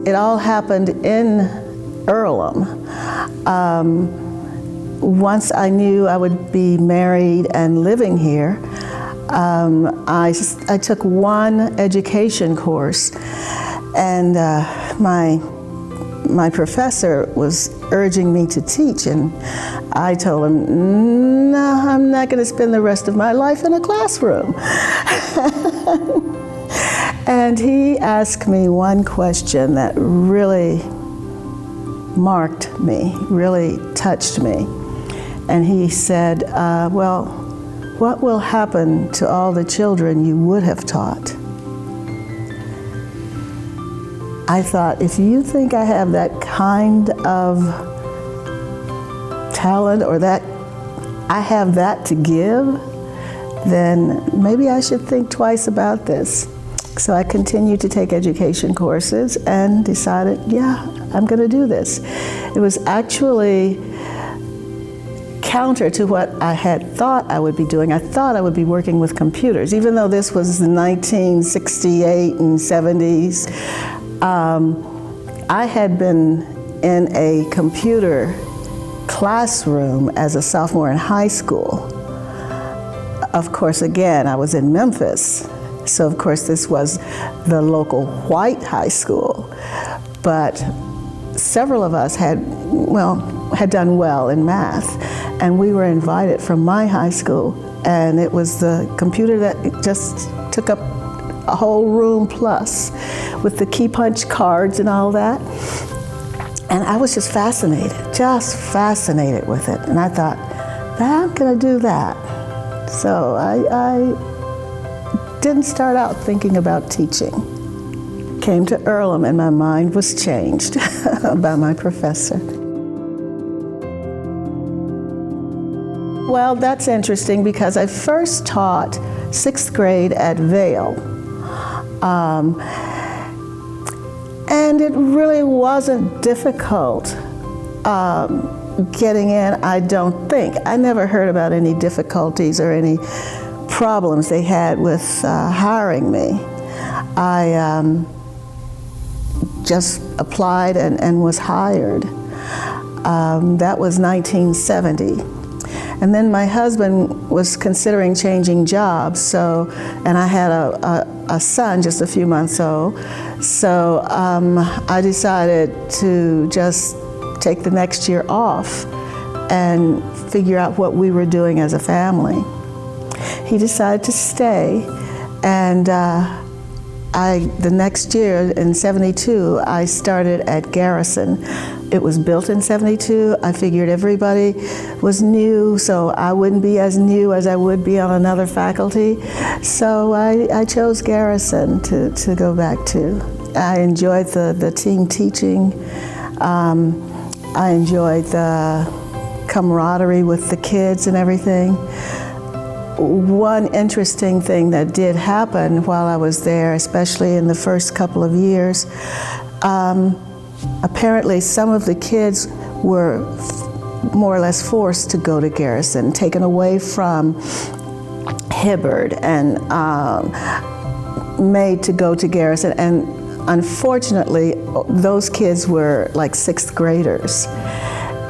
it all happened in Earlham. Once I knew I would be married and living here, I took one education course, and my professor was urging me to teach, and I told him, no, I'm not going to spend the rest of my life in a classroom. And he asked me one question that really marked me, really touched me. And he said, well, what will happen to all the children you would have taught? I thought, if you think I have that kind of talent, or that I have that to give, then maybe I should think twice about this. So I continued to take education courses and decided, yeah, I'm going to do this. It was actually counter to what I had thought I would be doing. I thought I would be working with computers, even though this was the 1968 and 70s. I had been in a computer classroom as a sophomore in high school. Of course, again, I was in Memphis, so of course this was the local white high school. But several of us had done well in math, and we were invited from my high school, and it was the computer that just took up a whole room plus, with the key punch cards and all that. And I was just fascinated with it. And I thought, I'm gonna do that. So I didn't start out thinking about teaching. Came to Earlham and my mind was changed by my professor. Well, that's interesting because I first taught 6th grade at Vail. And it really wasn't difficult getting in, I don't think. I never heard about any difficulties or any problems they had with hiring me. I just applied and was hired. That was 1970. And then my husband was considering changing jobs, and I had a son just a few months old, so I decided to just take the next year off and figure out what we were doing as a family. He decided to stay, and the next year, in '72, I started at Garrison. It was built in '72. I figured everybody was new, so I wouldn't be as new as I would be on another faculty. So I chose Garrison to go back to. I enjoyed the team teaching. I enjoyed the camaraderie with the kids and everything. One interesting thing that did happen while I was there, especially in the first couple of years, apparently some of the kids were more or less forced to go to Garrison, taken away from Hibbard and made to go to Garrison. And unfortunately, those kids were like 6th graders.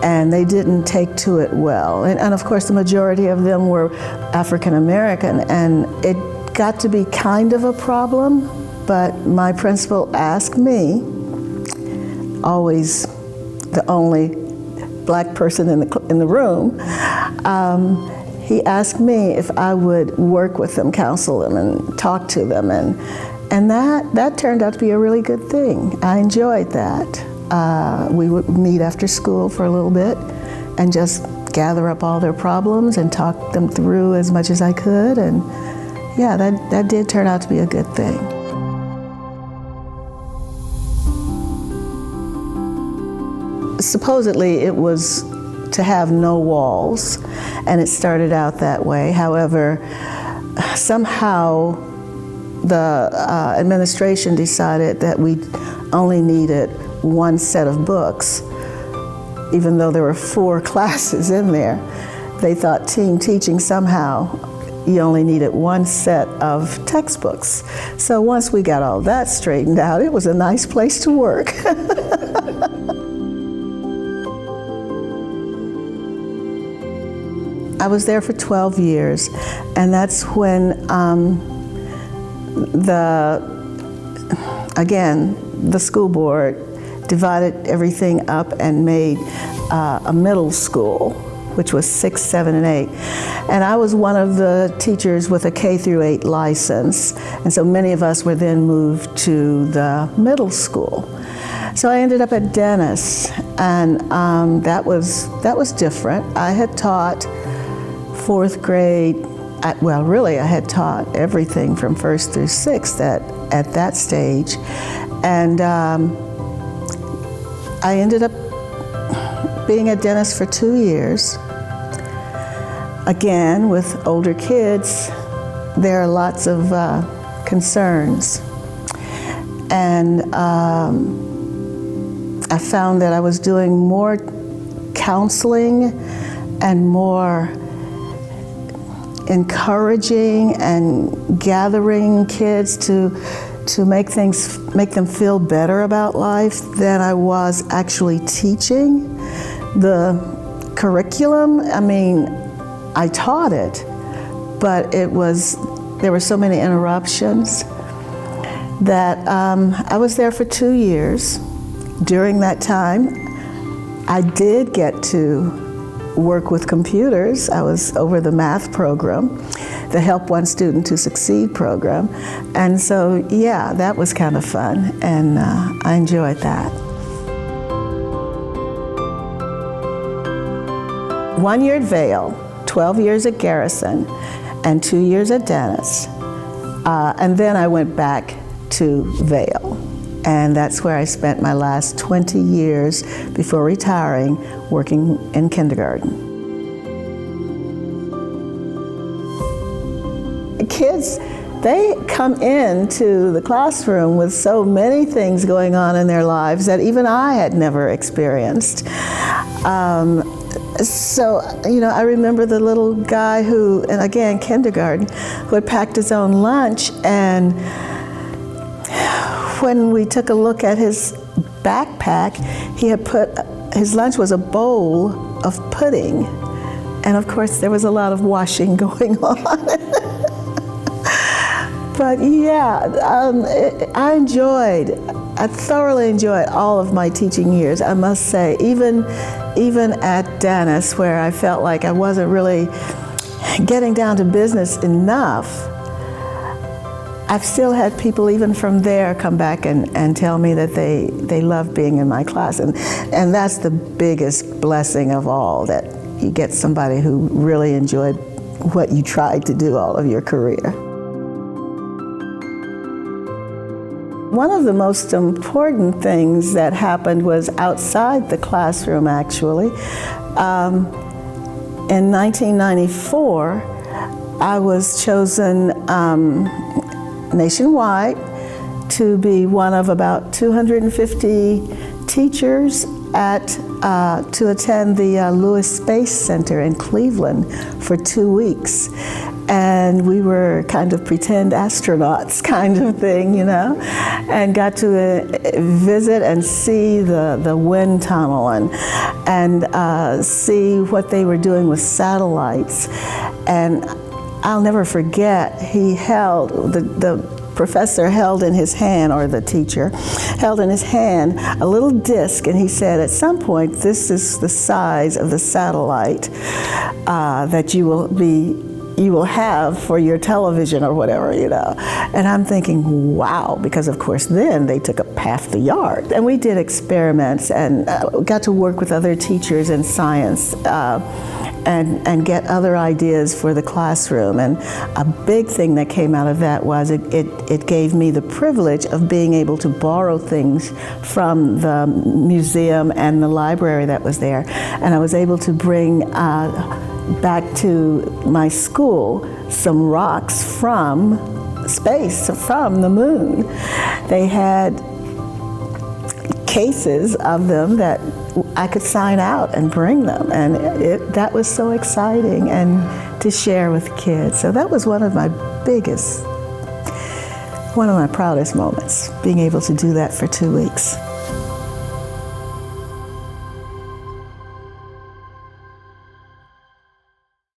And they didn't take to it well. And of course, the majority of them were African American, and it got to be kind of a problem, but my principal asked me, always the only black person in the room, he asked me if I would work with them, counsel them, and talk to them, and that turned out to be a really good thing. I enjoyed that. We would meet after school for a little bit and just gather up all their problems and talk them through as much as I could, and yeah, that did turn out to be a good thing. Supposedly it was to have no walls, and it started out that way. However, somehow the administration decided that we only needed one set of books, even though there were 4 classes in there. They thought team teaching somehow you only needed one set of textbooks. So once we got all that straightened out, it was a nice place to work. I was there for 12 years, and that's when the school board divided everything up and made a middle school, which was 6, 7, and 8. And I was one of the teachers with a K through 8 license, and so many of us were then moved to the middle school. So I ended up at Dennis, and that was different. I had taught 4th grade. Well, really, I had taught everything from 1st through 6th at that stage, and I ended up being at Dennis for 2 years. Again, with older kids, there are lots of concerns. And I found that I was doing more counseling and more encouraging and gathering kids to make them feel better about life than I was actually teaching the curriculum. I mean, I taught it, but there were so many interruptions that I was there for 2 years. During that time, I did get to work with computers. I was over the math program, the Help One Student to Succeed program. And so, yeah, that was kind of fun, and I enjoyed that. 1 year at Vail, 12 years at Garrison, and 2 years at Dennis. And then I went back to Vail. And that's where I spent my last 20 years before retiring, working in kindergarten. Kids, they come into the classroom with so many things going on in their lives that even I had never experienced. So, I remember the little guy who, and again, kindergarten, who had packed his own lunch, and when we took a look at his backpack, he had his lunch was a bowl of pudding. And of course, there was a lot of washing going on. But yeah, I thoroughly enjoyed all of my teaching years, I must say. Even at Dennis, where I felt like I wasn't really getting down to business enough, I've still had people even from there come back and tell me that they love being in my class. And that's the biggest blessing of all, that you get somebody who really enjoyed what you tried to do all of your career. One of the most important things that happened was outside the classroom, actually. In 1994, I was chosen nationwide to be one of about 250 teachers to attend the Lewis Space Center in Cleveland for 2 weeks. And we were kind of pretend astronauts kind of thing, and got to visit and see the wind tunnel and see what they were doing with satellites. And I'll never forget, the professor held in his hand, or the teacher held in his hand, a little disc, and he said, at some point, this is the size of the satellite that you will have for your television or whatever, And I'm thinking, wow, because of course then they took up half the yard. And we did experiments and got to work with other teachers in science and get other ideas for the classroom. And a big thing that came out of that was it gave me the privilege of being able to borrow things from the museum and the library that was there. And I was able to bring back to my school some rocks from space, from the moon. They had cases of them that I could sign out and bring them, and that was so exciting. And to share with kids. So that was one of my proudest moments, being able to do that for 2 weeks.